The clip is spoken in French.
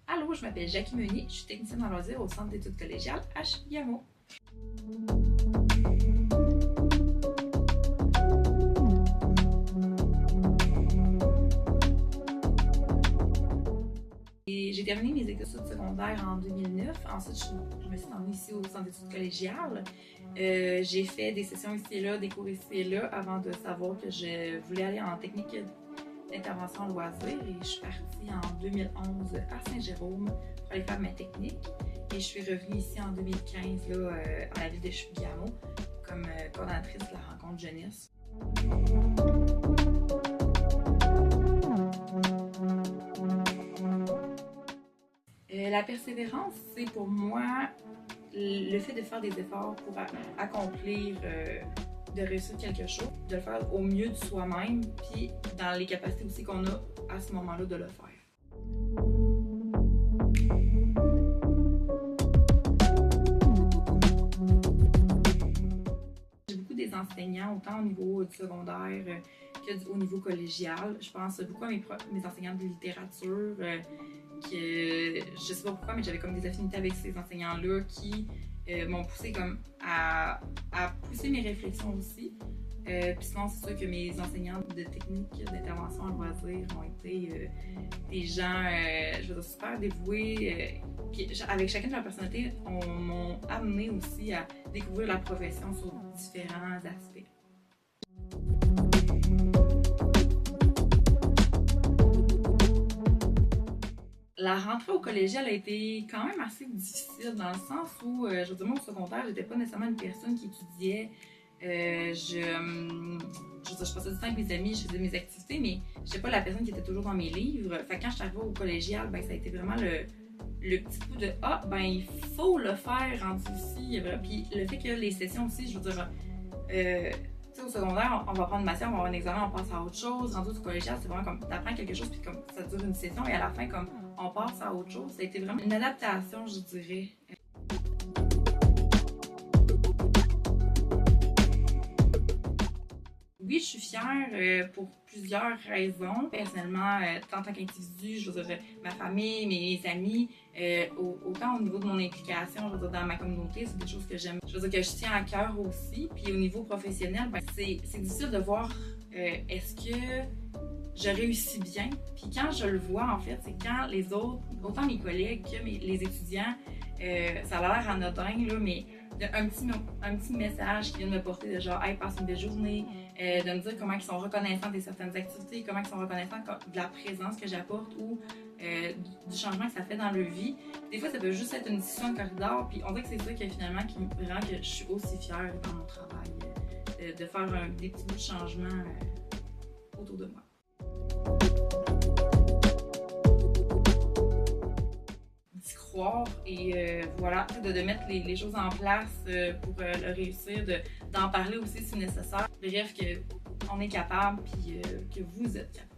Allô, je m'appelle Jackie Meunier, je suis technicienne en loisirs au Centre d'études collégiales à Chibougamau. J'ai terminé mes études secondaires en 2009. Ensuite, je me suis rendue ici au Centre d'études collégiales. J'ai fait des sessions ici et là, des cours ici et là, avant de savoir que je voulais aller en technique d'intervention en loisirs. Et je suis partie en 2011 à Saint-Jérôme pour aller faire ma technique. Et je suis revenue ici en 2015 là, à la ville de Chibougamau comme coordonnatrice de la rencontre jeunesse. La persévérance, c'est pour moi le fait de faire des efforts pour accomplir, de réussir quelque chose, de le faire au mieux de soi-même, puis dans les capacités aussi qu'on a à ce moment-là de le faire. J'ai beaucoup des enseignants, autant au niveau du secondaire qu'au niveau collégial. Je pense beaucoup à mes enseignants de littérature, que je sais pas pourquoi, mais j'avais comme des affinités avec ces enseignants-là qui m'ont poussé comme à pousser mes réflexions aussi. Puis sinon, c'est sûr que mes enseignants de technique d'intervention en loisirs ont été des gens, je veux dire, super dévoués, qui, avec chacune de leur personnalité, m'ont amené aussi à découvrir la profession sur différents aspects. La rentrée au collégial a été quand même assez difficile dans le sens où, je veux dire, moi au secondaire, j'étais pas nécessairement une personne qui étudiait. Je passais du temps avec mes amis, je faisais mes activités, mais j'étais pas la personne qui était toujours dans mes livres. Fait que quand je suis arrivée au collégial, ben, ça a été vraiment le petit coup de « Ah, ben il faut le faire rendu ici ». Puis le fait que les sessions aussi, je veux dire, au secondaire, on va prendre une matière, on va avoir un examen, on passe à autre chose. Rendu au collégial, c'est vraiment comme t'apprends quelque chose, puis comme ça dure une session, et à la fin, comme on passe à autre chose. Ça a été vraiment une adaptation, je dirais. Oui, je suis fière pour plusieurs raisons. Personnellement, tant qu'individu, je veux dire, ma famille, mes amis, autant au niveau de mon implication, je veux dire, dans ma communauté, c'est des choses que j'aime. Je veux dire, que je tiens à cœur aussi. Puis au niveau professionnel, ben, c'est difficile de voir est-ce que je réussis bien. Puis quand je le vois, en fait, c'est quand les autres, autant mes collègues que les étudiants, ça a l'air anodin, là, mais un petit message qui vient me porter de genre « Hey, passe une belle journée », de me dire comment ils sont reconnaissants de certaines activités, comment ils sont reconnaissants de la présence que j'apporte ou du changement que ça fait dans leur vie. Des fois, ça peut juste être une discussion de corridor, puis on dirait que c'est ça qui finalement qui me rend que je suis aussi fière dans mon travail, de faire des petits bouts de changement autour de moi. D'y croire et voilà, de mettre les choses en place pour le réussir, d'en parler aussi si nécessaire. Bref, qu'on est capable puis que vous êtes capable.